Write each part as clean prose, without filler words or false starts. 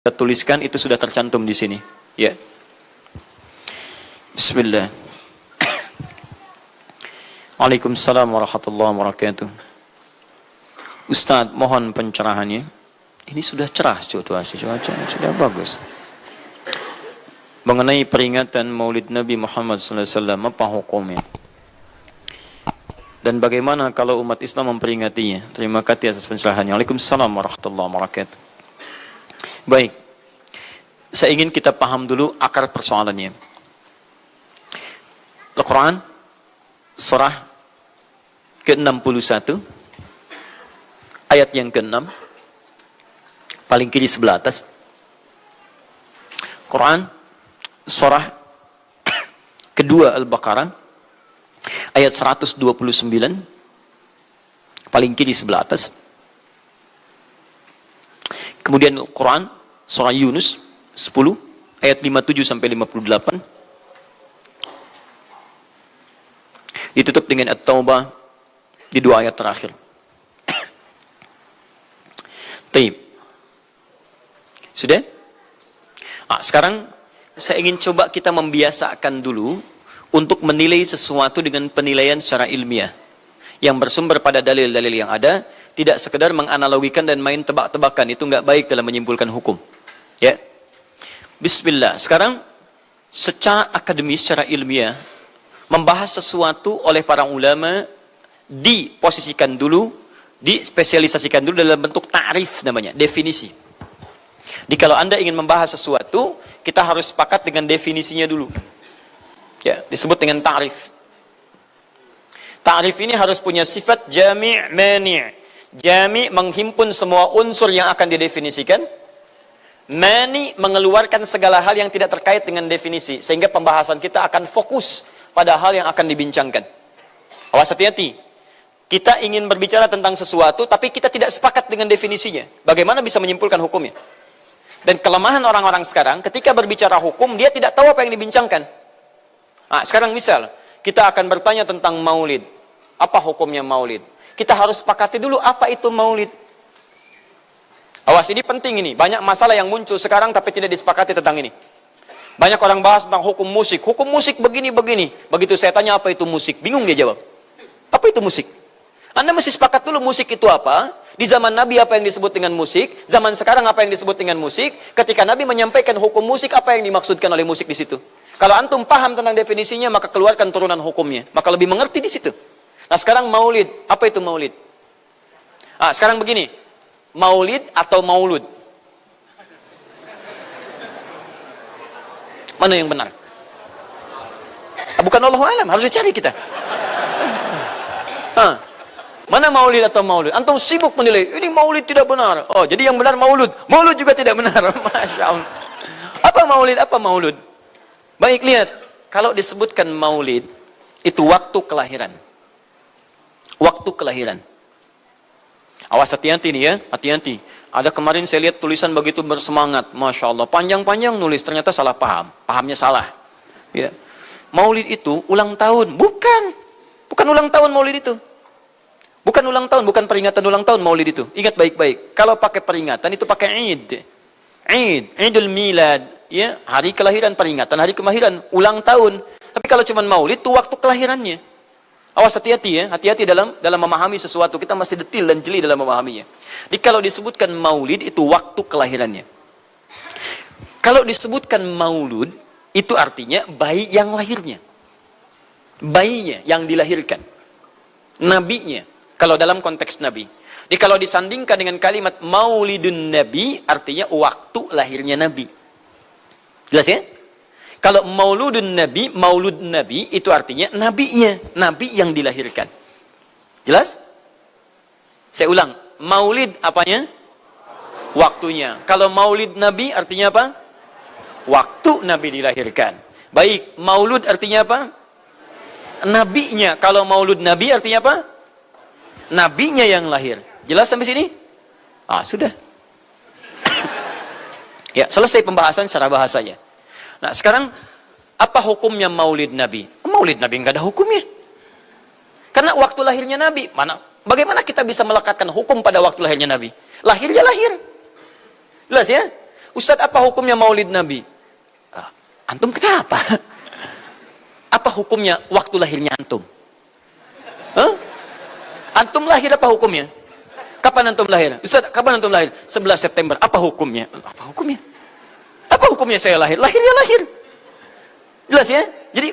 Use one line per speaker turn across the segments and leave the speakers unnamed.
kita tuliskan itu sudah tercantum di sini. Ya. Bismillah. Waalaikumsalam warahmatullahi wabarakatuh. Ustadz, mohon pencerahannya. Ini sudah cerah situasi, sudah bagus. Mengenai peringatan Maulid Nabi Muhammad SAW, apa hukumnya? Dan bagaimana kalau umat Islam memperingatinya? Terima kasih atas pencerahannya. Waalaikumsalam warahmatullahi wabarakatuh. Baik, saya ingin kita paham dulu akar persoalannya. Al-Quran, surah ke-61, ayat yang ke-6, paling kiri sebelah atas. Quran, surah kedua Al-Baqarah, ayat 129, paling kiri sebelah atas. Kemudian Al-Quran, surah Yunus 10, ayat 57 sampai 58. Ditutup dengan At-Taubah di dua ayat terakhir. Taib. Sudah? Sekarang saya ingin coba kita membiasakan dulu untuk menilai sesuatu dengan penilaian secara ilmiah yang bersumber pada dalil-dalil yang ada, tidak sekedar menganalogikan dan main tebak-tebakan. Itu nggak baik dalam menyimpulkan hukum. Ya. Bismillah. Sekarang secara akademis, secara ilmiah, membahas sesuatu oleh para ulama diposisikan dulu, dispesialisasikan dulu dalam bentuk ta'rif namanya, definisi. Jadi kalau Anda ingin membahas sesuatu, kita harus sepakat dengan definisinya dulu. Ya, disebut dengan ta'rif. Ta'rif ini harus punya sifat jami' mani'. Jami' menghimpun semua unsur yang akan didefinisikan. Mani' mengeluarkan segala hal yang tidak terkait dengan definisi, sehingga pembahasan kita akan fokus pada hal yang akan dibincangkan. Awas, hati-hati. Kita ingin berbicara tentang sesuatu, tapi kita tidak sepakat dengan definisinya. Bagaimana bisa menyimpulkan hukumnya? Dan kelemahan orang-orang sekarang, ketika berbicara hukum, dia tidak tahu apa yang dibincangkan. Sekarang misal, kita akan bertanya tentang maulid. Apa hukumnya maulid? Kita harus sepakati dulu apa itu maulid. Awas, ini penting ini. Banyak masalah yang muncul sekarang, tapi tidak disepakati tentang ini. Banyak orang bahas tentang hukum musik. Hukum musik begini-begini. Begitu saya tanya apa itu musik, bingung dia jawab. Apa itu musik? Anda mesti sepakat dulu musik itu apa. Di zaman Nabi apa yang disebut dengan musik. Zaman sekarang apa yang disebut dengan musik. Ketika Nabi menyampaikan hukum musik, apa yang dimaksudkan oleh musik di situ. Kalau antum paham tentang definisinya, maka keluarkan turunan hukumnya. Maka lebih mengerti di situ. Nah sekarang maulid. Apa itu maulid? Sekarang begini. Maulid atau maulud? Mana yang benar? Bukan Allahu a'lam, harus dicari kita. Mana maulid atau maulud? Antum sibuk menilai, ini maulid tidak benar. Oh, jadi yang benar maulud. Maulud juga tidak benar. Masya Allah. Apa maulid? Apa maulud? Baik, lihat. Kalau disebutkan maulid, itu waktu kelahiran. Waktu kelahiran. Awas, hati-hati nih ya, hati-hati. Ada kemarin saya lihat tulisan begitu bersemangat. Masya Allah, panjang-panjang nulis, ternyata salah paham. Pahamnya salah. Ya. Maulid itu ulang tahun. Bukan ulang tahun maulid itu. Bukan ulang tahun, bukan peringatan ulang tahun maulid itu. Ingat baik-baik. Kalau pakai peringatan itu pakai Id. Idul Milad, ya, hari kelahiran, peringatan hari kelahiran, ulang tahun. Tapi kalau cuma maulid itu waktu kelahirannya. Awas, hati-hati ya, hati-hati dalam memahami sesuatu. Kita masih detil dan jeli dalam memahaminya. Jadi kalau disebutkan maulid itu waktu kelahirannya. Kalau disebutkan maulud itu artinya bayi yang lahirnya. Bayinya yang dilahirkan. Nabinya. Kalau dalam konteks Nabi. Jadi kalau disandingkan dengan kalimat maulidun Nabi, artinya waktu lahirnya Nabi. Jelas ya? Kalau mauludun Nabi, maulud Nabi, itu artinya nabinya. Nabi yang dilahirkan. Jelas? Saya ulang. Maulid apanya? Waktunya. Kalau maulid Nabi artinya apa? Waktu Nabi dilahirkan. Baik, maulud artinya apa? Nabinya. Kalau maulud Nabi artinya apa? Nabinya yang lahir. Jelas sampai sini? Sudah. Ya, selesai pembahasan secara bahasanya. Nah, sekarang apa hukumnya maulid Nabi? Maulid Nabi enggak ada hukumnya. Karena waktu lahirnya Nabi, bagaimana kita bisa melekatkan hukum pada waktu lahirnya Nabi? Lahirnya lahir. Jelas ya? Ustadz, apa hukumnya maulid Nabi? Antum kenapa? Apa hukumnya waktu lahirnya antum? Hah? Antum lahir apa hukumnya? Kapan antum lahir? Ustaz, kapan antum lahir? 11 September. Apa hukumnya? Apa hukumnya? Apa hukumnya saya lahir? Lahir ya lahir. Jelas ya? Jadi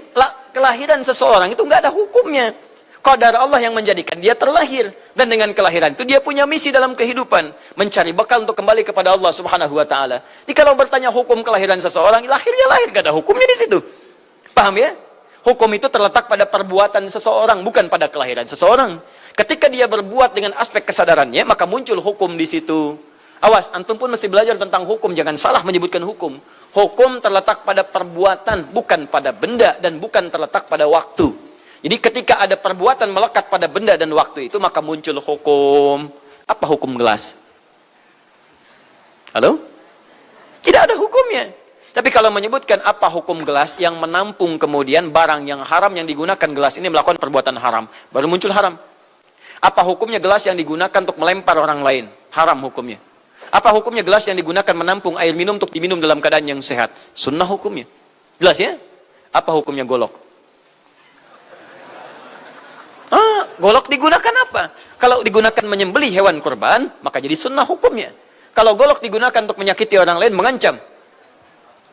kelahiran seseorang itu nggak ada hukumnya. Qadar Allah yang menjadikan dia terlahir. Dan dengan kelahiran itu dia punya misi dalam kehidupan. Mencari bekal untuk kembali kepada Allah subhanahu wa ta'ala. Jadi kalau bertanya hukum kelahiran seseorang, lahir ya lahir. Nggak ada hukumnya di situ. Paham ya? Hukum itu terletak pada perbuatan seseorang, bukan pada kelahiran seseorang. Ketika dia berbuat dengan aspek kesadarannya, maka muncul hukum di situ. Awas, antum pun mesti belajar tentang hukum. Jangan salah menyebutkan hukum. Hukum terletak pada perbuatan, bukan pada benda, dan bukan terletak pada waktu. Jadi ketika ada perbuatan melekat pada benda dan waktu itu, maka muncul hukum. Apa hukum gelas? Halo? Tidak ada hukumnya. Tapi kalau menyebutkan apa hukum gelas yang menampung kemudian barang yang haram yang digunakan gelas ini melakukan perbuatan haram, baru muncul haram. Apa hukumnya gelas yang digunakan untuk melempar orang lain? Haram hukumnya. Apa hukumnya gelas yang digunakan menampung air minum untuk diminum dalam keadaan yang sehat? Sunnah hukumnya. Jelas ya? Apa hukumnya golok? Golok digunakan apa? Kalau digunakan menyembelih hewan kurban, maka jadi sunnah hukumnya. Kalau golok digunakan untuk menyakiti orang lain, mengancam.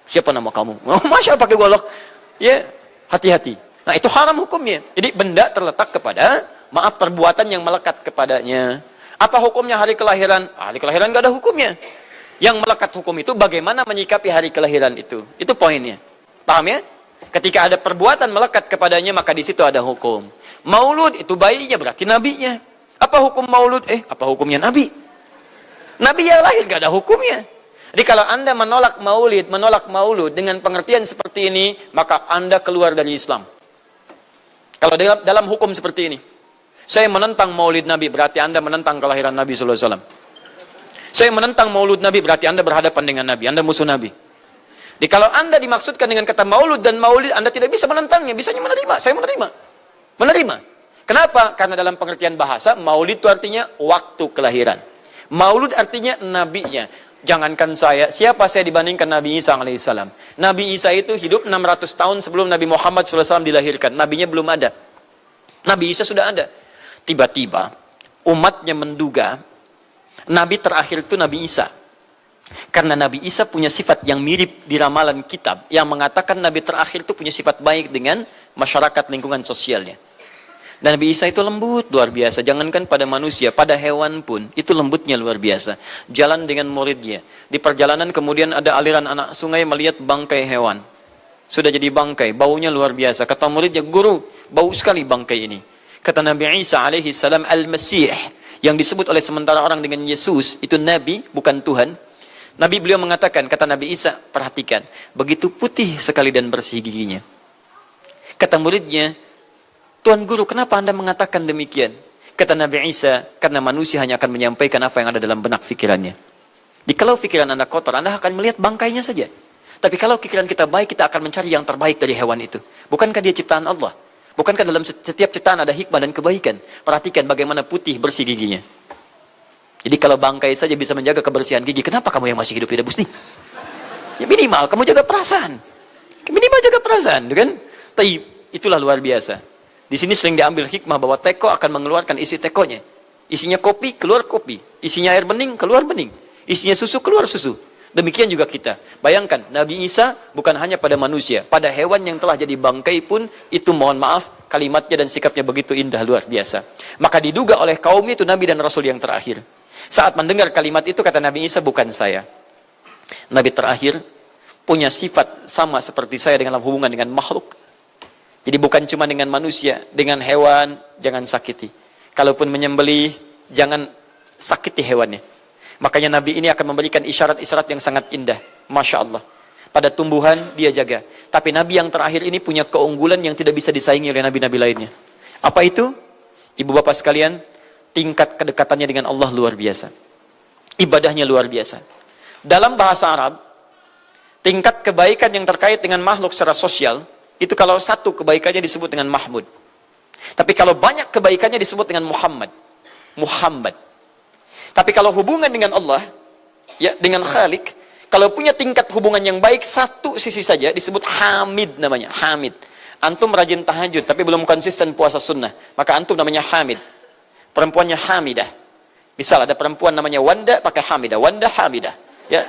Siapa nama kamu? Masya pakai golok. Ya, hati-hati. Nah, itu haram hukumnya. Jadi benda terletak kepada, maaf, perbuatan yang melekat kepadanya. Apa hukumnya hari kelahiran? Hari kelahiran nggak ada hukumnya. Yang melekat hukum itu bagaimana menyikapi hari kelahiran itu. Itu poinnya. Paham ya? Ketika ada perbuatan melekat kepadanya, maka di situ ada hukum. Maulud itu bayinya berarti nabinya. Apa hukum maulud? Apa hukumnya nabi? Nabi yang lahir nggak ada hukumnya. Jadi kalau Anda menolak maulud dengan pengertian seperti ini, maka Anda keluar dari Islam. Kalau dalam hukum seperti ini, saya menentang maulid Nabi, berarti Anda menentang kelahiran Nabi SAW. Saya menentang maulud Nabi, berarti Anda berhadapan dengan Nabi, Anda musuh Nabi. Jadi kalau Anda dimaksudkan dengan kata maulud dan maulid, Anda tidak bisa menentangnya, bisanya menerima. Saya menerima. Menerima. Kenapa? Karena dalam pengertian bahasa, maulid itu artinya waktu kelahiran. Maulud artinya nabinya. Jangankan saya, siapa saya dibandingkan Nabi Isa alaihissalam? Nabi Isa itu hidup 600 tahun sebelum Nabi Muhammad SAW dilahirkan. Nabinya belum ada. Nabi Isa sudah ada. Tiba-tiba, umatnya menduga, Nabi terakhir itu Nabi Isa. Karena Nabi Isa punya sifat yang mirip di ramalan kitab, yang mengatakan Nabi terakhir itu punya sifat baik dengan masyarakat lingkungan sosialnya. Dan Nabi Isa itu lembut luar biasa, jangankan pada manusia, pada hewan pun itu lembutnya luar biasa. Jalan dengan muridnya, di perjalanan kemudian ada aliran anak sungai melihat bangkai hewan, sudah jadi bangkai, baunya luar biasa. Kata muridnya, guru, bau sekali bangkai ini. Kata Nabi Isa alaihi salam, Al-Masih, yang disebut oleh sementara orang dengan Yesus, itu Nabi, bukan Tuhan. Nabi beliau mengatakan, kata Nabi Isa, perhatikan, begitu putih sekali dan bersih giginya. Kata muridnya, Tuan Guru, kenapa Anda mengatakan demikian? Kata Nabi Isa, karena manusia hanya akan menyampaikan apa yang ada dalam benak pikirannya. Jadi kalau pikiran Anda kotor, Anda akan melihat bangkainya saja. Tapi kalau pikiran kita baik, kita akan mencari yang terbaik dari hewan itu. Bukankah dia ciptaan Allah? Bukankah dalam setiap ciptaan ada hikmah dan kebaikan? Perhatikan bagaimana putih bersih giginya. Jadi kalau bangkai saja bisa menjaga kebersihan gigi, kenapa kamu yang masih hidup tidak mesti? Ya minimal kamu jaga perasaan. Minimal jaga perasaan, kan? Tapi itulah luar biasa. Di sini sering diambil hikmah bahwa teko akan mengeluarkan isi tekonya. Isinya kopi, keluar kopi. Isinya air bening, keluar bening. Isinya susu, keluar susu. Demikian juga kita. Bayangkan, Nabi Isa bukan hanya pada manusia. Pada hewan yang telah jadi bangkai pun, itu mohon maaf, kalimatnya dan sikapnya begitu indah, luar biasa. Maka diduga oleh kaumnya itu Nabi dan Rasul yang terakhir. Saat mendengar kalimat itu, kata Nabi Isa, bukan saya. Nabi terakhir punya sifat sama seperti saya dalam hubungan dengan makhluk. Jadi bukan cuma dengan manusia, dengan hewan, jangan sakiti. Kalaupun menyembelih, jangan sakiti hewannya. Makanya Nabi ini akan memberikan isyarat-isyarat yang sangat indah. Masya Allah. Pada tumbuhan, dia jaga. Tapi Nabi yang terakhir ini punya keunggulan yang tidak bisa disaingi oleh Nabi-Nabi lainnya. Apa itu? Ibu bapak sekalian, tingkat kedekatannya dengan Allah luar biasa. Ibadahnya luar biasa. Dalam bahasa Arab, tingkat kebaikan yang terkait dengan makhluk secara sosial, itu kalau satu kebaikannya disebut dengan Mahmud. Tapi kalau banyak kebaikannya disebut dengan Muhammad. Muhammad. Tapi kalau hubungan dengan Allah, ya dengan Khalik, Kalau punya tingkat hubungan yang baik, satu sisi saja disebut hamid namanya, hamid. Antum rajin tahajud, tapi belum konsisten puasa sunnah, maka antum namanya hamid. Perempuannya hamidah. Misal ada perempuan namanya Wanda, pakai hamidah, Wanda hamidah. Ya,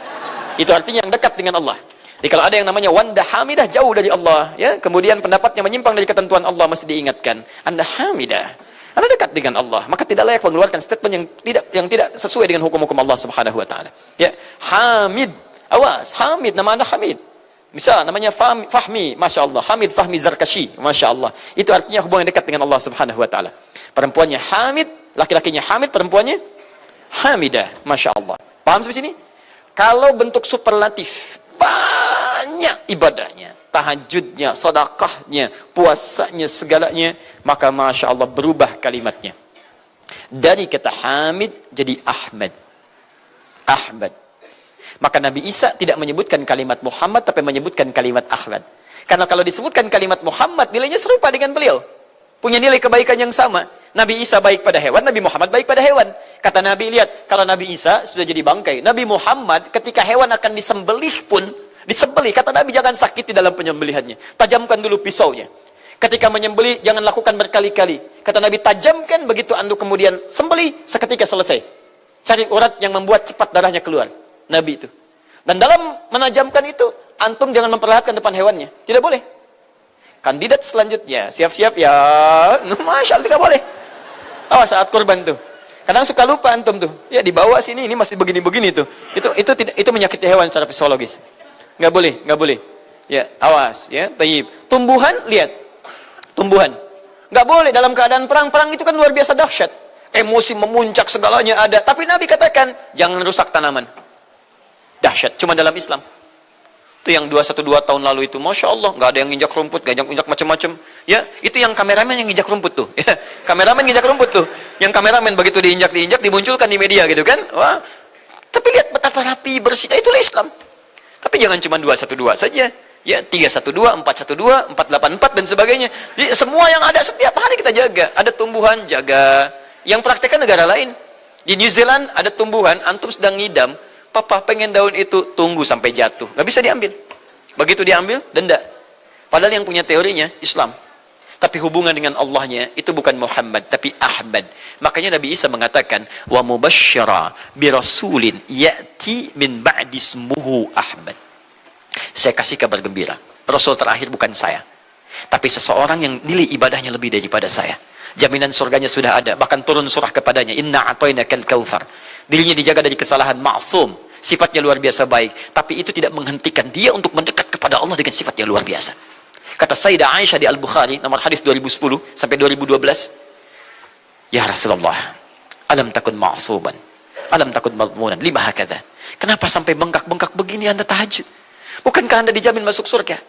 itu artinya yang dekat dengan Allah. Jadi kalau ada yang namanya Wanda hamidah, jauh dari Allah. Ya, kemudian pendapatnya menyimpang dari ketentuan Allah, masih diingatkan. Anda hamidah, Anda dekat dengan Allah, maka tidak layak mengeluarkan statement yang tidak sesuai dengan hukum-hukum Allah Subhanahu Wa Taala. Ya, hamid. Awas, Hamid, nama anda Hamid. Misal, namanya Fahmi, Masya Allah. Hamid Fahmi Zarkashi, Masya Allah. Itu artinya hubungan dekat dengan Allah Subhanahu Wa Ta'ala. Perempuannya Hamid, laki-lakinya Hamid, perempuannya Hamidah, Masya Allah. Paham sampai sini? Kalau bentuk superlatif, banyak ibadahnya, tahajudnya, sedekahnya, puasanya, segalanya, maka Masya Allah berubah kalimatnya. Dari kata Hamid jadi Ahmad. Ahmad. Maka Nabi Isa tidak menyebutkan kalimat Muhammad, tapi menyebutkan kalimat Ahmad. Karena kalau disebutkan kalimat Muhammad, nilainya serupa dengan beliau. Punya nilai kebaikan yang sama. Nabi Isa baik pada hewan, Nabi Muhammad baik pada hewan. Kata Nabi, lihat, kalau Nabi Isa sudah jadi bangkai, Nabi Muhammad ketika hewan akan disembelih pun, disembelih, kata Nabi jangan sakiti dalam penyembelihannya. Tajamkan dulu pisaunya. Ketika menyembelih, jangan lakukan berkali-kali. Kata Nabi, tajamkan, begitu andu kemudian sembelih, seketika selesai. Cari urat yang membuat cepat darahnya keluar. Nabi itu. Dan dalam menajamkan itu, antum jangan memperlihatkan depan hewannya. Tidak boleh. Kandidat selanjutnya, siap-siap ya. Masya Allah, tidak boleh. Awas saat kurban tuh. Kadang suka lupa antum tuh. Ya dibawa sini, ini masih begini-begini tuh. Itu menyakiti hewan secara fisiologis. Nggak boleh, nggak boleh. Ya, awas ya. Tayyib. Tumbuhan, lihat. Tumbuhan. Nggak boleh dalam keadaan perang. Perang itu kan luar biasa dahsyat. Emosi memuncak, segalanya ada. Tapi Nabi katakan, jangan rusak tanaman. Dahsyat, cuma dalam Islam. Itu yang 212 tahun lalu itu, Masya Allah, nggak ada yang nginjak rumput, nggak injak macam-macam. Ya, itu yang kameramen yang nginjak rumput tuh. Ya, kameramen nginjak rumput tuh. Yang kameramen begitu diinjak, dimunculkan di media gitu kan. Wah, tapi lihat betapa rapi, bersih. Itulah Islam. Tapi jangan cuma 212 saja. Ya, 312, 412, 484 dan sebagainya. Jadi, semua yang ada setiap hari kita jaga. Ada tumbuhan, jaga. Yang praktekkan negara lain. Di New Zealand ada tumbuhan, antum sedang ngidam, papa pengen daun itu, tunggu sampai jatuh. Nggak bisa diambil. Begitu diambil, denda. Padahal yang punya teorinya Islam. Tapi hubungan dengan Allahnya itu bukan Muhammad, tapi Ahmad. Makanya Nabi Isa mengatakan, wa mubasysyara bi rasulin ya'ti min ba'di ismuhu Ahmad. Saya kasih kabar gembira. Rasul terakhir bukan saya, tapi seseorang yang nilai ibadahnya lebih daripada saya. Jaminan surganya sudah ada, bahkan turun surah kepadanya, inna a'tainakal kautsar. Dirinya dijaga dari kesalahan, maksum, sifatnya luar biasa baik, tapi itu tidak menghentikan dia untuk mendekat kepada Allah dengan sifat yang luar biasa. Kata Sayyidah Aisyah di Al-Bukhari, nomor hadis 2010 sampai 2012, ya Rasulullah, alam takun ma'suban, alam takun madmunan, lima hakadha. Kenapa sampai bengkak-bengkak begini anda tahajud? Bukankah anda dijamin masuk surga?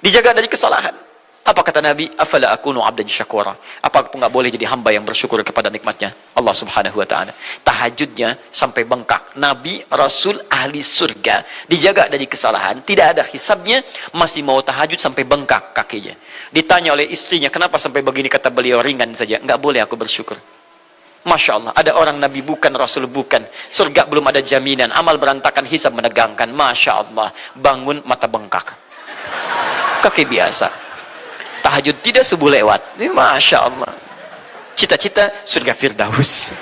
Dijaga dari kesalahan. Apa kata Nabi? Afala akunu abdan syakura. Apa aku nggak boleh jadi hamba yang bersyukur kepada nikmatnya Allah Subhanahu Wa Taala? Tahajudnya sampai bengkak. Nabi, Rasul, ahli surga, dijaga dari kesalahan, tidak ada hisabnya, masih mau tahajud sampai bengkak kakinya. Ditanya oleh istrinya, kenapa sampai begini? Kata beliau, ringan saja. Nggak boleh aku bersyukur. Masya Allah, ada orang Nabi bukan, Rasul bukan, surga belum ada jaminan, amal berantakan, hisab menegangkan. Masya Allah, bangun mata bengkak, kaki biasa. Tahajud tidak subuh lewat. Ini Masya Allah. Cita-cita surga Firdaus.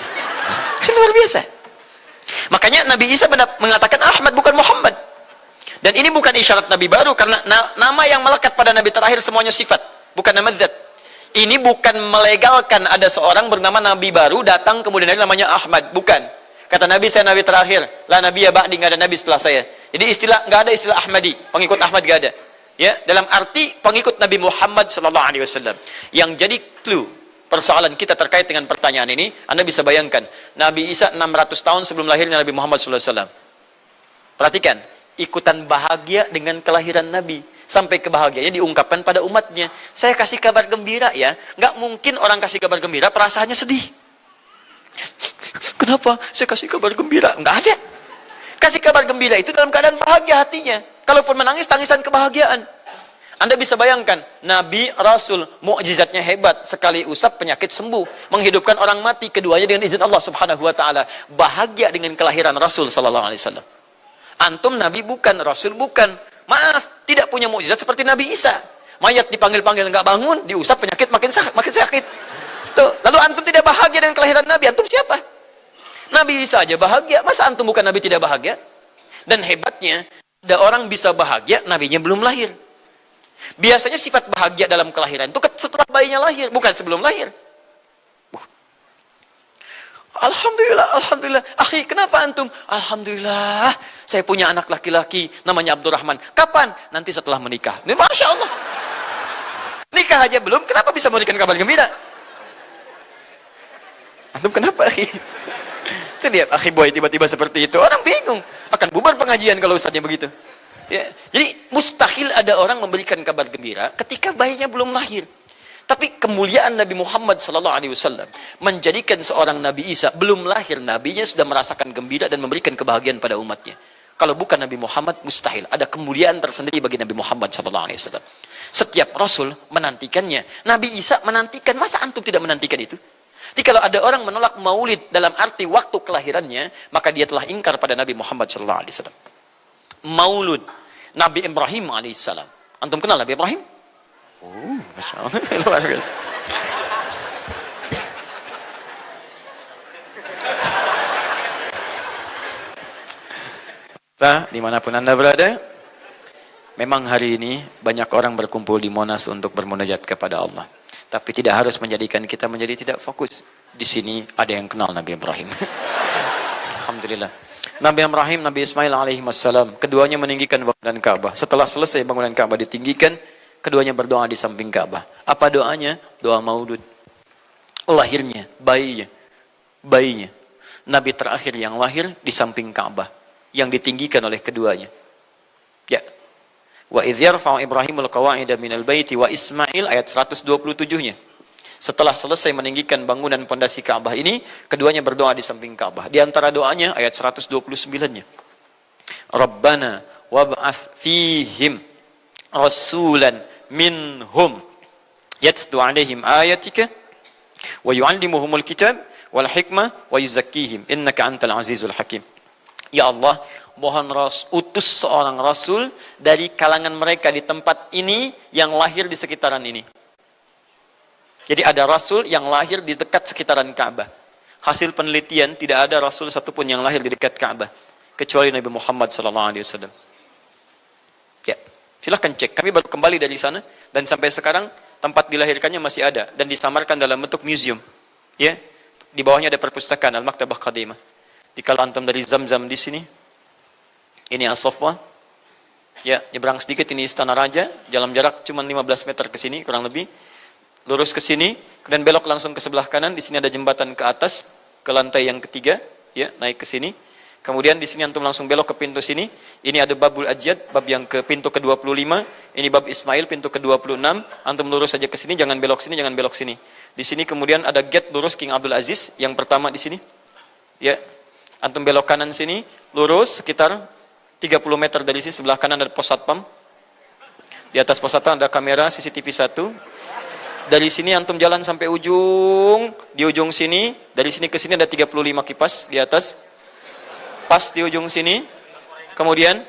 Luar biasa. Makanya Nabi Isa mengatakan Ahmad bukan Muhammad. Dan ini bukan isyarat Nabi baru, karena nama yang melekat pada Nabi terakhir semuanya sifat, bukan nama zat. Ini bukan melegalkan ada seorang bernama Nabi baru datang kemudian namanya Ahmad. Bukan. Kata Nabi, saya Nabi terakhir. La Nabi ya ba'di, nggak ada Nabi setelah saya. Jadi nggak ada istilah Ahmadi. Pengikut Ahmad nggak ada. Ya, dalam arti pengikut Nabi Muhammad sallallahu alaihi wasallam. Yang jadi clue persoalan kita terkait dengan pertanyaan ini, Anda bisa bayangkan, Nabi Isa 600 tahun sebelum lahirnya Nabi Muhammad sallallahu alaihi wasallam. Perhatikan, ikutan bahagia dengan kelahiran Nabi, sampai kebahagiaannya diungkapkan pada umatnya. Saya kasih kabar gembira ya, nggak mungkin orang kasih kabar gembira perasaannya sedih. Kenapa saya kasih kabar gembira? Nggak ada. Kasih kabar gembira itu dalam keadaan bahagia hatinya. Kalaupun menangis, tangisan kebahagiaan. Anda bisa bayangkan, Nabi, Rasul, mukjizatnya hebat. Sekali usap, penyakit sembuh. Menghidupkan orang mati, keduanya dengan izin Allah Subhanahu Wa Taala. Bahagia dengan kelahiran Rasul Sallallahu Alaihi Wasallam. Antum Nabi bukan, Rasul bukan. Maaf, tidak punya mukjizat seperti Nabi Isa. Mayat dipanggil-panggil nggak bangun, diusap penyakit makin sakit. Tuh, lalu antum tidak bahagia dengan kelahiran Nabi, antum siapa? Nabi Isa aja bahagia, masa antum bukan Nabi tidak bahagia? Dan hebatnya, ada orang bisa bahagia, nabinya belum lahir. Biasanya sifat bahagia dalam kelahiran itu setelah bayinya lahir, bukan sebelum lahir. Alhamdulillah, alhamdulillah. Akhi, kenapa antum? Alhamdulillah, saya punya anak laki-laki, namanya Abdurrahman. Kapan? Nanti setelah menikah. Ini Masya Allah. Nikah aja belum, kenapa bisa memberikan kabar gembira? Antum kenapa, akhi? Itu lihat, akhi boy tiba-tiba seperti itu. Orang bingung. Akan bubar pengajian kalau ustadznya begitu. Ya. Jadi mustahil ada orang memberikan kabar gembira ketika bayinya belum lahir. Tapi kemuliaan Nabi Muhammad SAW menjadikan seorang Nabi Isa belum lahir, nabinya sudah merasakan gembira dan memberikan kebahagiaan pada umatnya. Kalau bukan Nabi Muhammad, mustahil. Ada kemuliaan tersendiri bagi Nabi Muhammad SAW. Setiap Rasul menantikannya. Nabi Isa menantikan. Masa antum tidak menantikan itu? Jadi kalau ada orang menolak maulid dalam arti waktu kelahirannya, maka dia telah ingkar pada Nabi Muhammad SAW. Maulud Nabi Ibrahim alaihissalam. Antum kenal Nabi Ibrahim? Oh, Masya Allah. Luar biasa. Dimanapun Anda berada, memang hari ini banyak orang berkumpul di Monas untuk bermunajat kepada Allah. Tapi tidak harus menjadikan kita menjadi tidak fokus. Di sini ada yang kenal Nabi Ibrahim. Alhamdulillah. Nabi Ibrahim, Nabi Ismail alaihi wassalam, keduanya meninggikan bangunan Ka'bah. Setelah selesai bangunan Ka'bah ditinggikan, keduanya berdoa di samping Ka'bah. Apa doanya? Doa maulud. Lahirnya, bayinya. Nabi terakhir yang lahir di samping Ka'bah, yang ditinggikan oleh keduanya. Ya. Wa idh yarfa'u Ibrahimul qawa'ida minal baiti wa Ismail, ayat 127-nya. Setelah selesai meninggikan bangunan pondasi Ka'bah ini, keduanya berdoa di samping Ka'bah. Di antara doanya ayat 129-nya. Rabbana wab'ath fihim rasulan minhum yatlu 'alaihim ayatika wa yu'allimuhumul kitab wal hikmah wa yuzakkihim innaka antal azizul hakim. Ya Allah, mohon utus seorang rasul dari kalangan mereka di tempat ini yang lahir di sekitaran ini. Jadi ada rasul yang lahir di dekat sekitaran Ka'bah. Hasil penelitian, tidak ada rasul satupun yang lahir di dekat Ka'bah kecuali Nabi Muhammad SAW. Ya, silahkan cek. Kami baru kembali dari sana dan sampai sekarang tempat dilahirkannya masih ada dan disamarkan dalam bentuk museum. Ya, di bawahnya ada perpustakaan Al-Maktabah Qadimah. Di kalau antum dari Zamzam di sini, ini As-Saffah. Ya, nyebrang sedikit ini Istana Raja, dalam jarak cuma 15 meter ke sini kurang lebih. Lurus ke sini, kemudian belok langsung ke sebelah kanan. Di sini ada jembatan ke atas, ke lantai yang ketiga, ya, naik ke sini. Kemudian di sini antum langsung belok ke pintu sini. Ini ada Babul Ajyad, bab yang ke pintu ke-25. Ini bab Ismail, pintu ke-26. Antum lurus saja ke sini, jangan belok sini, jangan belok sini. Di sini kemudian ada gate lurus King Abdul Aziz, yang pertama di sini. Ya, antum belok kanan sini, lurus sekitar 30 meter dari sini, sebelah kanan ada pos satpam. Di atas pos satpam ada kamera CCTV 1. Dari sini antum jalan sampai ujung, di ujung sini, dari sini ke sini ada 35 kipas di atas. Pas di ujung sini. Kemudian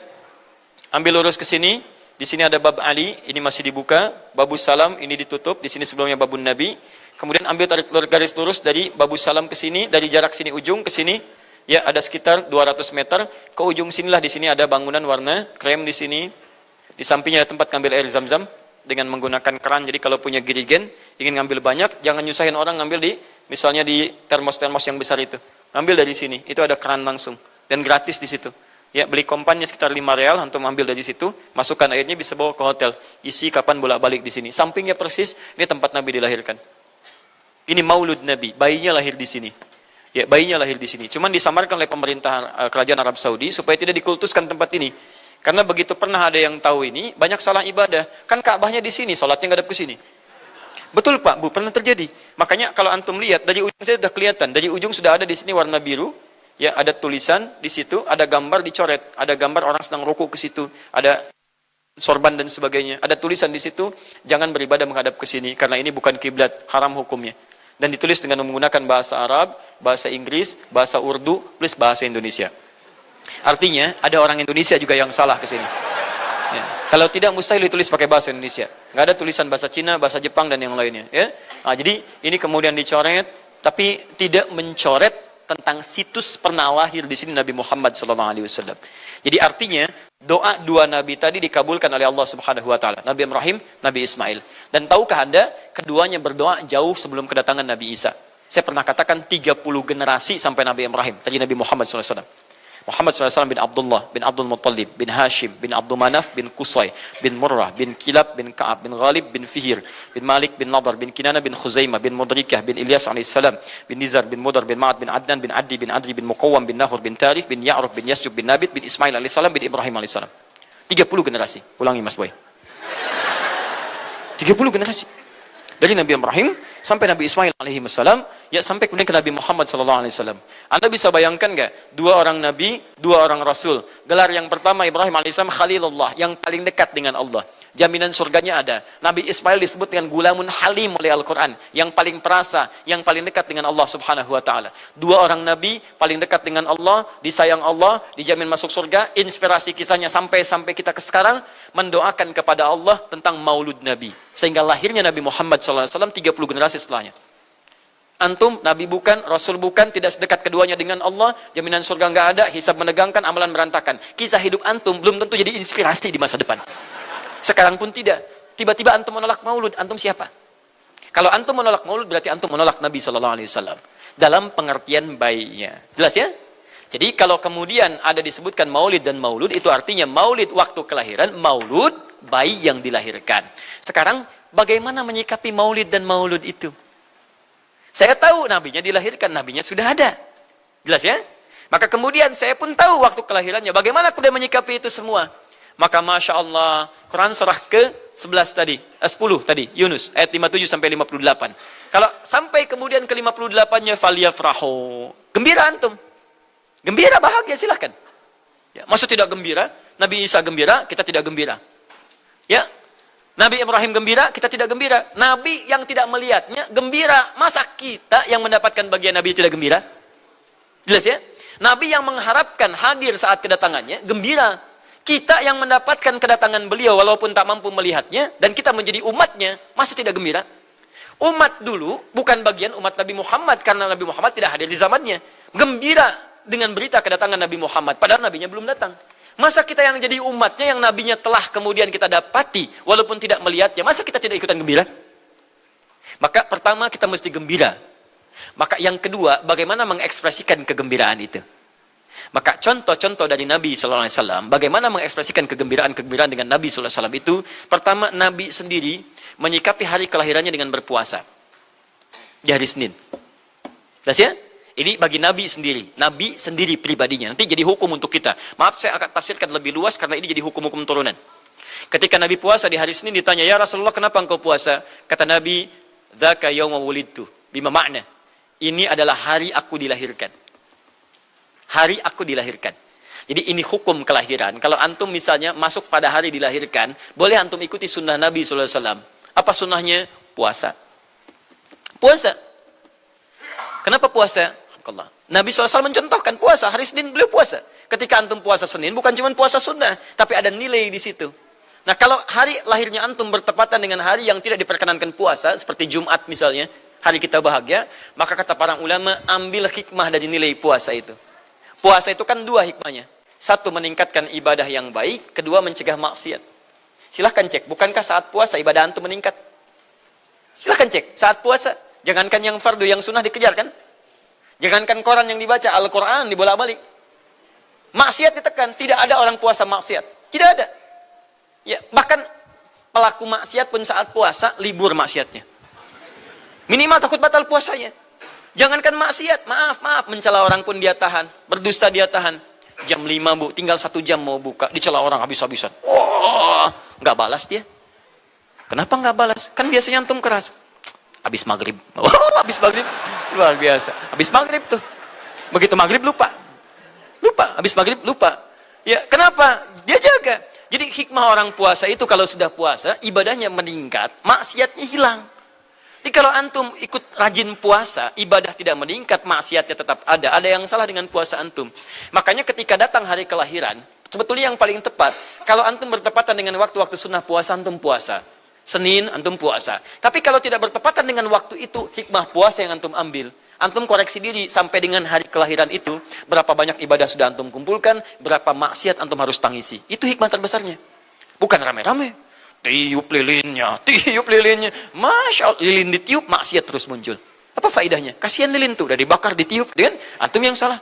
ambil lurus ke sini, di sini ada bab Ali, ini masih dibuka, babus salam ini ditutup, di sini sebelumnya babun Nabi. Kemudian ambil tarik garis lurus dari babus salam ke sini, dari jarak sini ujung ke sini, ya ada sekitar 200 meter. Ke ujung sinilah, di sini ada bangunan warna krem di sini. Di sampingnya ada tempat ngambil air zam-zam dengan menggunakan keran. Jadi kalau punya girigen, ingin ngambil banyak, jangan nyusahin orang ngambil di, misalnya di termos-termos yang besar itu. Ngambil dari sini, itu ada keran langsung. Dan gratis di situ. Ya, beli kompannya sekitar 5 real, antum ambil dari situ, masukkan airnya, bisa bawa ke hotel. Isi kapan bolak-balik di sini. Sampingnya persis, ini tempat Nabi dilahirkan. Ini maulud Nabi, bayinya lahir di sini. Ya, bayinya lahir di sini. Cuman disamarkan oleh pemerintah kerajaan Arab Saudi supaya tidak dikultuskan tempat ini. Karena begitu pernah ada yang tahu ini, banyak salah ibadah. Kan Ka'bahnya di sini, sholatnya ngadep ke sini. Betul Pak, Bu, pernah terjadi. Makanya kalau antum lihat, dari ujung saya sudah kelihatan. Dari ujung sudah ada di sini warna biru. Ya, ada tulisan di situ, ada gambar dicoret. Ada gambar orang sedang rukuk ke situ. Ada sorban dan sebagainya. Ada tulisan di situ, jangan beribadah menghadap ke sini. Karena ini bukan kiblat, haram hukumnya. Dan ditulis dengan menggunakan bahasa Arab, bahasa Inggris, bahasa Urdu, plus bahasa Indonesia. Artinya, ada orang Indonesia juga yang salah ke sini. Ya. Kalau tidak, mustahil ditulis pakai bahasa Indonesia. Nggak ada tulisan bahasa Cina, bahasa Jepang, dan yang lainnya. Ya. Nah, jadi, ini kemudian dicoret, tapi tidak mencoret tentang situs pernah lahir di sini Nabi Muhammad SAW. Jadi artinya, doa dua Nabi tadi dikabulkan oleh Allah Subhanahu Wa Taala. Nabi Ibrahim, Nabi Ismail. Dan tahukah Anda, keduanya berdoa jauh sebelum kedatangan Nabi Isa. Saya pernah katakan 30 generasi sampai Nabi Ibrahim. Tadi Nabi Muhammad SAW. Muhammad SAW bin Abdullah, bin Abdul Muttalib, bin Hashim, bin Abdul Manaf, bin Qusay, bin Murrah, bin Kilab, bin Ka'ab, bin Ghalib, bin Fihir, bin Malik, bin Nadar, bin Kinana, bin Khuzaimah, bin Mudrikah, bin Ilyas alaihissalam, bin Nizar, bin Mudar, bin Ma'ad, bin Adnan, bin Addi, bin Adri, bin Muqawwam, bin Nahur, bin Tarif, bin Ya'ruf, bin Yasjub, bin Nabit, bin Ismail alaihissalam, bin Ibrahim alaihissalam. 30 generasi. Ulangi Mas Boy. 30 generasi. Dari Nabi Ibrahim sampai Nabi Ismail alaihissalam, ya sampai kemudian ke Nabi Muhammad sallallahu alaihi wasallam. Anda bisa bayangkan nggak? Dua orang Nabi, dua orang Rasul. Gelar yang pertama Ibrahim alaihissalam Khalilullah, yang paling dekat dengan Allah. Jaminan surganya ada. Nabi Ismail disebut dengan gulamun halim oleh Al-Quran, yang paling perasa, yang paling dekat dengan Allah Subhanahu Wa Taala. Dua orang Nabi paling dekat dengan Allah, disayang Allah, dijamin masuk surga. Inspirasi kisahnya sampai kita ke sekarang mendoakan kepada Allah tentang Maulud Nabi, sehingga lahirnya Nabi Muhammad SAW 30 generasi setelahnya. Antum, Nabi bukan, Rasul bukan, tidak sedekat keduanya dengan Allah, jaminan surga nggak ada, hisab menegangkan, amalan berantakan. Kisah hidup antum belum tentu jadi inspirasi di masa depan. Sekarang pun tidak. Tiba-tiba antum menolak maulud, antum siapa? Kalau antum menolak maulud, berarti antum menolak Nabi SAW. Dalam pengertian baiknya. Jelas ya? Jadi kalau kemudian ada disebutkan maulid dan maulud, itu artinya maulid waktu kelahiran, maulud bayi yang dilahirkan. Sekarang, bagaimana menyikapi maulid dan maulud itu? Saya tahu nabinya dilahirkan, nabinya sudah ada. Jelas ya? Maka kemudian saya pun tahu waktu kelahirannya. Bagaimana aku menyikapi itu semua? Maka Masya Allah, Quran surah ke-11 tadi, 10 tadi, Yunus, ayat 57 sampai 58. Kalau sampai kemudian ke 58-nya, faliyafrahu. Gembira antum. Gembira, bahagia, silahkan. Ya, maksud tidak gembira, Nabi Isa gembira, kita tidak gembira. Ya, Nabi Ibrahim gembira, kita tidak gembira. Nabi yang tidak melihatnya, gembira. Masa kita yang mendapatkan bagian Nabi tidak gembira? Jelas ya? Nabi yang mengharapkan hadir saat kedatangannya, gembira. Kita yang mendapatkan kedatangan beliau walaupun tak mampu melihatnya, dan kita menjadi umatnya, masa tidak gembira? Umat dulu bukan bagian umat Nabi Muhammad, karena Nabi Muhammad tidak hadir di zamannya. Gembira dengan berita kedatangan Nabi Muhammad, padahal nabinya belum datang. Masa kita yang jadi umatnya, yang nabinya telah kemudian kita dapati walaupun tidak melihatnya, masa kita tidak ikutan gembira? Maka pertama kita mesti gembira. Maka yang kedua, bagaimana mengekspresikan kegembiraan itu? Maka contoh-contoh dari Nabi SAW, bagaimana mengekspresikan kegembiraan-kegembiraan dengan Nabi SAW itu, pertama, Nabi sendiri menyikapi hari kelahirannya dengan berpuasa. Di hari Senin. Jelas ya? Ini bagi Nabi sendiri pribadinya. Nanti jadi hukum untuk kita. Maaf, saya akan tafsirkan lebih luas karena ini jadi hukum-hukum turunan. Ketika Nabi puasa di hari Senin, ditanya, ya Rasulullah, kenapa engkau puasa? Kata Nabi, dzaka yauma wulidtu, bima makna. Ini adalah hari aku dilahirkan. Hari aku dilahirkan. Jadi ini hukum kelahiran. Kalau antum misalnya masuk pada hari dilahirkan, boleh antum ikuti sunnah Nabi SAW. Apa sunnahnya? Puasa. Puasa. Kenapa puasa? Nabi SAW mencontohkan puasa. Hari Senin beliau puasa. Ketika antum puasa Senin, bukan cuma puasa sunnah, tapi ada nilai di situ. Nah, kalau hari lahirnya antum bertepatan dengan hari yang tidak diperkenankan puasa, seperti Jumat misalnya, hari kita bahagia, maka kata para ulama, ambil hikmah dari nilai puasa itu. Puasa itu kan dua hikmahnya. Satu, meningkatkan ibadah yang baik. Kedua, mencegah maksiat. Silahkan cek. Bukankah saat puasa ibadah antum meningkat? Silahkan cek. Saat puasa. Jangankan yang fardu, yang sunnah dikejar kan? Jangankan koran yang dibaca. Al-Quran dibolak-balik. Maksiat ditekan. Tidak ada orang puasa maksiat. Tidak ada. Ya, bahkan pelaku maksiat pun saat puasa, libur maksiatnya. Minimal takut batal puasanya. Jangankan maksiat, maaf, mencela orang pun dia tahan, berdusta dia tahan. Jam 5 bu, tinggal 1 jam mau buka, dicela orang habis-habisan. Oh, nggak balas dia. Kenapa nggak balas? Kan biasanya antum keras. Habis maghrib, habis maghrib, luar biasa. Habis maghrib tuh, begitu maghrib lupa, habis maghrib lupa. Ya, kenapa? Dia jaga. Jadi hikmah orang puasa itu kalau sudah puasa, ibadahnya meningkat, maksiatnya hilang. Jadi kalau antum ikut rajin puasa, ibadah tidak meningkat, maksiatnya tetap ada. Ada yang salah dengan puasa antum. Makanya ketika datang hari kelahiran, sebetulnya yang paling tepat, kalau antum bertepatan dengan waktu-waktu sunnah puasa, antum puasa. Senin, antum puasa. Tapi kalau tidak bertepatan dengan waktu itu, hikmah puasa yang antum ambil. Antum koreksi diri sampai dengan hari kelahiran itu, berapa banyak ibadah sudah antum kumpulkan, berapa maksiat antum harus tangisi. Itu hikmah terbesarnya. Bukan rame-rame. Tiup lilinnya. Masya Allah, lilin ditiup, maksiat terus muncul. Apa faedahnya? Kasihan lilin tuh, udah dibakar, ditiup, dengan antum yang salah.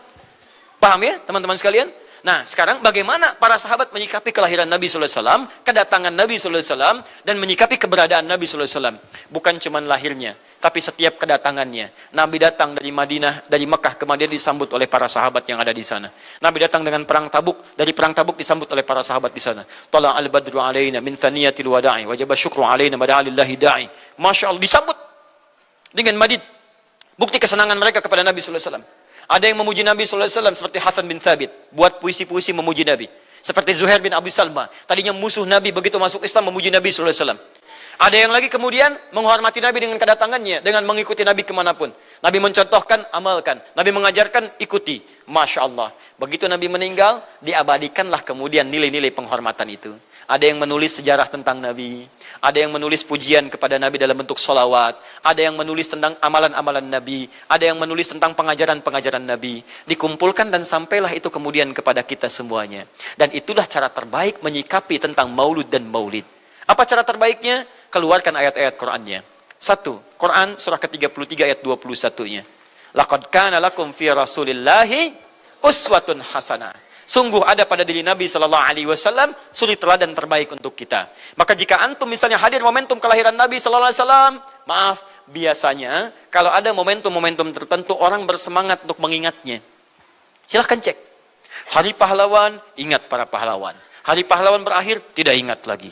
Paham ya, teman-teman sekalian? Nah, sekarang bagaimana para sahabat menyikapi kelahiran Nabi SAW, kedatangan Nabi SAW, dan menyikapi keberadaan Nabi SAW. Bukan cuma lahirnya, tapi setiap kedatangannya. Nabi datang dari Madinah, dari Mekah ke Madinah disambut oleh para sahabat yang ada di sana. Nabi datang dengan perang Tabuk, dari perang Tabuk disambut oleh para sahabat di sana. Tala al-badru alaina min thaniyatil wada'i, wajaba syukru alaina bada'alillahi da'i. Masya Allah, disambut dengan madid. Bukti kesenangan mereka kepada Nabi SAW. Ada yang memuji Nabi SAW seperti Hasan bin Thabit, buat puisi-puisi memuji Nabi. Seperti Zuhair bin Abi Salma, tadinya musuh Nabi, begitu masuk Islam memuji Nabi SAW. Ada yang lagi kemudian menghormati Nabi dengan kedatangannya, dengan mengikuti Nabi kemanapun. Nabi mencontohkan, amalkan. Nabi mengajarkan, ikuti. Masya Allah. Begitu Nabi meninggal, diabadikanlah kemudian nilai-nilai penghormatan itu. Ada yang menulis sejarah tentang Nabi. Ada yang menulis pujian kepada Nabi dalam bentuk sholawat. Ada yang menulis tentang amalan-amalan Nabi. Ada yang menulis tentang pengajaran-pengajaran Nabi. Dikumpulkan dan sampailah itu kemudian kepada kita semuanya. Dan itulah cara terbaik menyikapi tentang maulud dan maulid. Apa cara terbaiknya? Keluarkan ayat-ayat Qur'annya. 1. Quran surah ke-33 ayat 21-nya. Laqad kana lakum fi Rasulillahi uswatun hasanah. Sungguh ada pada diri Nabi sallallahu alaihi wasallam suri teladan terbaik untuk kita. Maka jika antum misalnya hadir momentum kelahiran Nabi sallallahu alaihi wasallam, maaf, biasanya kalau ada momentum-momentum tertentu orang bersemangat untuk mengingatnya. Silahkan cek. Hari pahlawan, ingat para pahlawan. Hari pahlawan berakhir, tidak ingat lagi.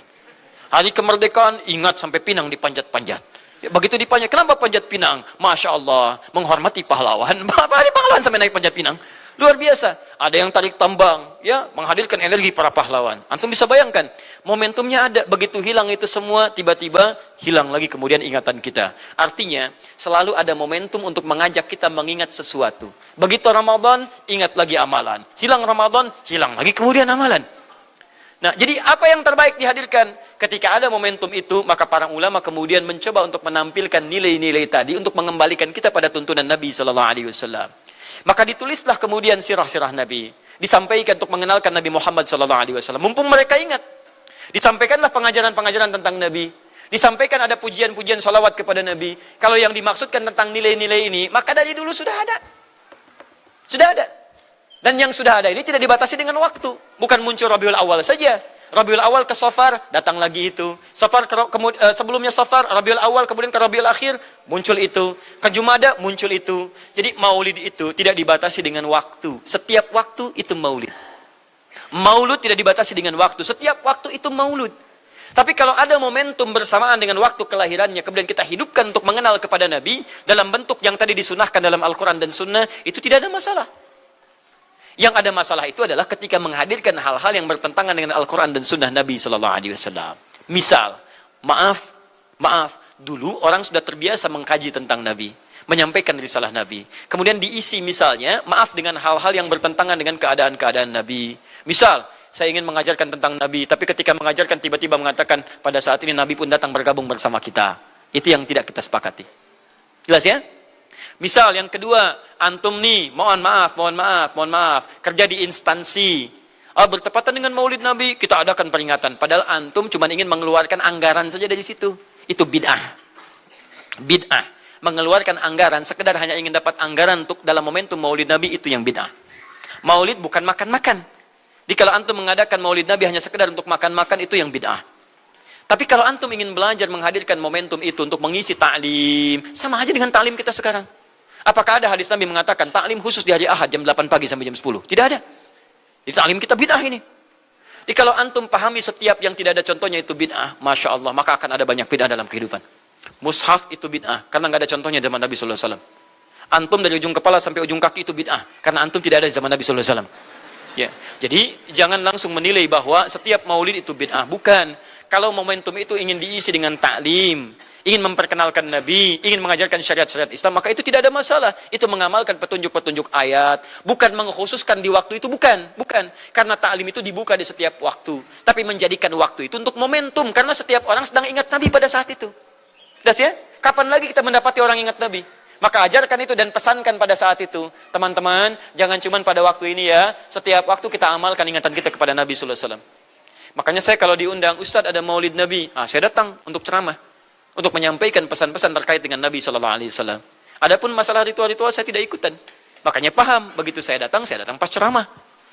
Hari kemerdekaan, ingat sampai pinang dipanjat-panjat. Begitu dipanjat, kenapa panjat pinang? Masya Allah, menghormati pahlawan. Hari pahlawan sampai naik panjat pinang. Luar biasa. Ada yang tarik tambang, ya, menghadirkan energi para pahlawan. Antum bisa bayangkan, momentumnya ada. Begitu hilang itu semua, tiba-tiba hilang lagi kemudian ingatan kita. Artinya, selalu ada momentum untuk mengajak kita mengingat sesuatu. Begitu Ramadan, ingat lagi amalan. Hilang Ramadan, hilang lagi kemudian amalan. Nah, jadi apa yang terbaik dihadirkan? Ketika ada momentum itu, maka para ulama kemudian mencoba untuk menampilkan nilai-nilai tadi untuk mengembalikan kita pada tuntunan Nabi sallallahu alaihi wasallam. Maka ditulislah kemudian sirah-sirah Nabi, disampaikan untuk mengenalkan Nabi Muhammad sallallahu alaihi wasallam. Mumpung mereka ingat, disampaikanlah pengajaran-pengajaran tentang Nabi, disampaikan ada pujian-pujian salawat kepada Nabi. Kalau yang dimaksudkan tentang nilai-nilai ini, maka dari dulu sudah ada. Sudah ada. Dan yang sudah ada ini tidak dibatasi dengan waktu. Bukan muncul Rabiul Awal saja. Rabiul Awal ke Safar, datang lagi itu. Safar sebelumnya Safar, Rabiul Awal, kemudian ke Rabiul Akhir, muncul itu. Ke Jumada, muncul itu. Jadi maulid itu tidak dibatasi dengan waktu. Setiap waktu itu maulid. Maulud tidak dibatasi dengan waktu. Setiap waktu itu maulud. Tapi kalau ada momentum bersamaan dengan waktu kelahirannya, kemudian kita hidupkan untuk mengenal kepada Nabi, dalam bentuk yang tadi disunahkan dalam Al-Quran dan Sunnah, itu tidak ada masalah. Yang ada masalah itu adalah ketika menghadirkan hal-hal yang bertentangan dengan Al-Quran dan Sunnah Nabi Sallallahu Alaihi Wasallam. Misal, maaf, dulu orang sudah terbiasa mengkaji tentang Nabi, menyampaikan risalah Nabi. Kemudian diisi misalnya, maaf, dengan hal-hal yang bertentangan dengan keadaan-keadaan Nabi. Misal, saya ingin mengajarkan tentang Nabi, tapi ketika mengajarkan tiba-tiba mengatakan pada saat ini Nabi pun datang bergabung bersama kita. Itu yang tidak kita sepakati. Jelas ya? Misal yang kedua, antum nih, mohon maaf, kerja di instansi. Bertepatan dengan Maulid Nabi, kita adakan peringatan. Padahal antum cuma ingin mengeluarkan anggaran saja dari situ. Itu bid'ah. Bid'ah. Mengeluarkan anggaran, sekedar hanya ingin dapat anggaran untuk dalam momentum Maulid Nabi, itu yang bid'ah. Maulid bukan makan-makan. Jadi kalau antum mengadakan Maulid Nabi hanya sekedar untuk makan-makan, itu yang bid'ah. Tapi kalau antum ingin belajar menghadirkan momentum itu untuk mengisi ta'lim, sama aja dengan ta'lim kita sekarang. Apakah ada hadis Nabi mengatakan ta'lim khusus di hari Ahad jam 8 pagi sampai jam 10? Tidak ada. Jadi ta'lim kita bid'ah ini. Jadi kalau antum pahami setiap yang tidak ada contohnya itu bid'ah, Masya Allah, maka akan ada banyak bid'ah dalam kehidupan. Mushaf itu bid'ah, karena nggak ada contohnya zaman Nabi SAW. Antum dari ujung kepala sampai ujung kaki itu bid'ah, karena antum tidak ada di zaman Nabi SAW. Ya, jadi jangan langsung menilai bahwa setiap maulid itu bid'ah. Bukan. Kalau momentum itu ingin diisi dengan ta'lim, ingin memperkenalkan Nabi, ingin mengajarkan syariat-syariat Islam, maka itu tidak ada masalah. Itu mengamalkan petunjuk-petunjuk ayat, bukan mengkhususkan di waktu itu, bukan. Karena ta'lim itu dibuka di setiap waktu, tapi menjadikan waktu itu untuk momentum, karena setiap orang sedang ingat Nabi pada saat itu. Das ya? Kapan lagi kita mendapati orang ingat Nabi? Maka ajarkan itu dan pesankan pada saat itu. Teman-teman, jangan cuma pada waktu ini ya, setiap waktu kita amalkan ingatan kita kepada Nabi sallallahu alaihi wasallam. Makanya saya kalau diundang, Ustaz ada maulid Nabi, saya datang untuk ceramah, untuk menyampaikan pesan-pesan terkait dengan Nabi sallallahu alaihi wasallam. Adapun masalah ritual-ritual saya tidak ikutan. Makanya paham, begitu saya datang pas ceramah.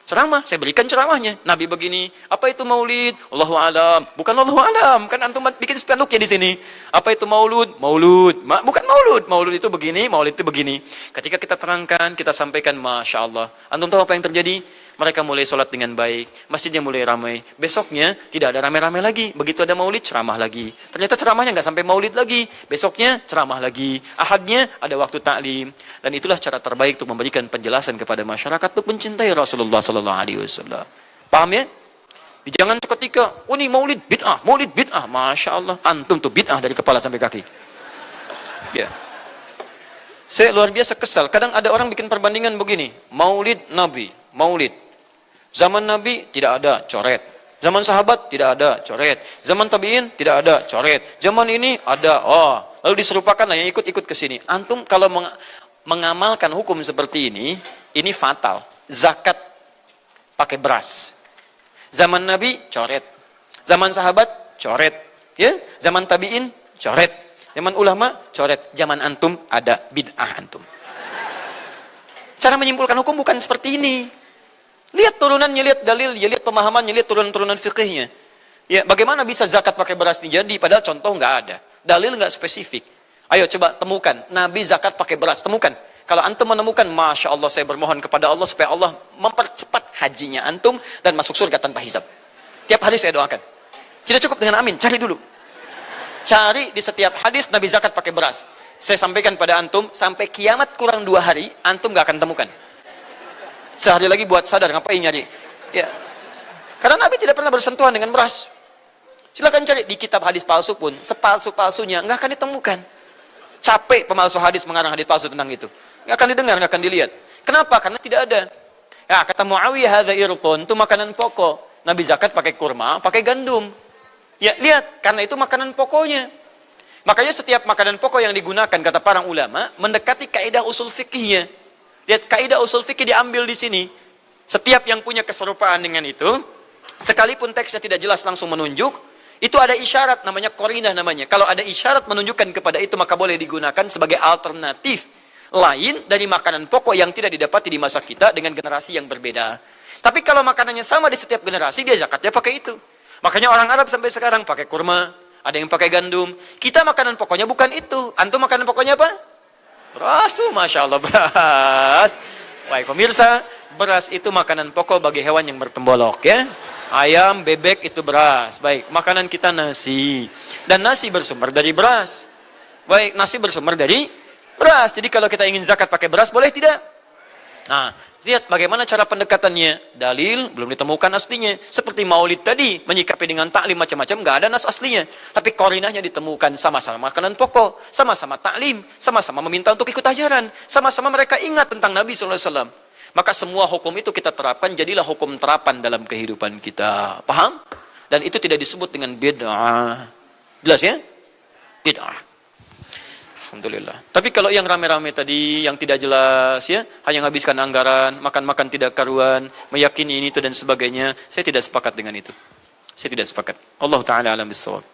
Saya berikan ceramahnya. Nabi begini, apa itu maulid? Allahu alam. Bukan Allahu alam, kan antum bikin spanduknya di sini. Apa itu maulud? Bukan maulud. Maulud itu begini, maulid itu begini. Ketika kita terangkan, kita sampaikan, Masya Allah. Antum tahu apa yang terjadi? Mereka mulai sholat dengan baik, masjidnya mulai ramai. Besoknya tidak ada ramai-ramai lagi. Begitu ada maulid, ceramah lagi. Ternyata ceramahnya nggak sampai maulid lagi. Besoknya ceramah lagi. Ahadnya ada waktu taklim. Dan itulah cara terbaik untuk memberikan penjelasan kepada masyarakat untuk mencintai Rasulullah Sallallahu Alaihi Wasallam. Paham ya? Jangan seketika, ini maulid bid'ah, Masya Allah. Antum tuh bid'ah dari kepala sampai kaki. Ya. Saya luar biasa kesal. Kadang ada orang bikin perbandingan begini. Maulid Nabi, maulid. Zaman Nabi tidak ada coret. Zaman sahabat tidak ada coret. Zaman tabi'in tidak ada coret. Zaman ini ada. Lalu diserupakan lah yang ikut-ikut ke sini. Antum kalau mengamalkan hukum seperti ini fatal. Zakat pakai beras. Zaman Nabi coret. Zaman sahabat coret. Ya, zaman tabi'in coret. Zaman ulama coret. Zaman antum ada bid'ah antum. Cara menyimpulkan hukum bukan seperti ini. Lihat turunannya, lihat dalilnya, lihat pemahamannya, lihat turunan-turunan fikihnya. Ya, bagaimana bisa zakat pakai beras ini jadi? Padahal contoh nggak ada, dalil nggak spesifik. Ayo coba temukan, Nabi zakat pakai beras, temukan. Kalau antum menemukan, Masya Allah, saya bermohon kepada Allah supaya Allah mempercepat hajinya antum dan masuk surga tanpa hisab. Tiap hari saya doakan. Tidak cukup dengan amin, cari dulu. Cari di setiap hadis Nabi zakat pakai beras. Saya sampaikan pada antum, sampai kiamat kurang 2 hari, antum nggak akan temukan. Sehari lagi buat sadar, ngapain nyari? Ya. Karena Nabi tidak pernah bersentuhan dengan beras. Silakan cari di kitab hadis palsu pun, sepalsu-palsunya nggak akan ditemukan. Capek pemalsu hadis mengarang hadis palsu tentang itu. Nggak akan didengar, nggak akan dilihat. Kenapa? Karena tidak ada. Ya, kata Muawiyah, hadza irqun, itu makanan pokok. Nabi zakat pakai kurma, pakai gandum. Ya, lihat, karena itu makanan pokoknya. Makanya setiap makanan pokok yang digunakan, kata para ulama, mendekati kaidah usul fikihnya. Lihat, kaidah usul fikih diambil di sini. Setiap yang punya keserupaan dengan itu, sekalipun teksnya tidak jelas langsung menunjuk, itu ada isyarat, namanya qarinah namanya. Kalau ada isyarat menunjukkan kepada itu, maka boleh digunakan sebagai alternatif lain dari makanan pokok yang tidak didapati di masa kita dengan generasi yang berbeda. Tapi kalau makanannya sama di setiap generasi, dia zakatnya pakai itu. Makanya orang Arab sampai sekarang pakai kurma, ada yang pakai gandum. Kita makanan pokoknya bukan itu. Antum makanan pokoknya apa? Beras, Masya Allah, beras. Baik pemirsa, beras itu makanan pokok bagi hewan yang bertembolok ya. Ayam, bebek itu beras. Baik, makanan kita nasi. Dan nasi bersumber dari beras. Baik, nasi bersumber dari beras. Jadi kalau kita ingin zakat pakai beras, boleh tidak? Nah, lihat bagaimana cara pendekatannya. Dalil belum ditemukan aslinya. Seperti maulid tadi, menyikapi dengan taklim macam-macam, nggak ada nas aslinya. Tapi korinahnya ditemukan, sama-sama makanan pokok, sama-sama taklim, sama-sama meminta untuk ikut ajaran, sama-sama mereka ingat tentang Nabi SAW. Maka semua hukum itu kita terapkan, jadilah hukum terapan dalam kehidupan kita. Paham? Dan itu tidak disebut dengan bid'ah. Jelas ya? Bid'ah. Alhamdulillah. Tapi kalau yang rame-rame tadi, yang tidak jelas ya, hanya menghabiskan anggaran, makan-makan tidak karuan, meyakini ini itu dan sebagainya, saya tidak sepakat dengan itu. Saya tidak sepakat. Allah Ta'ala alam bissawab.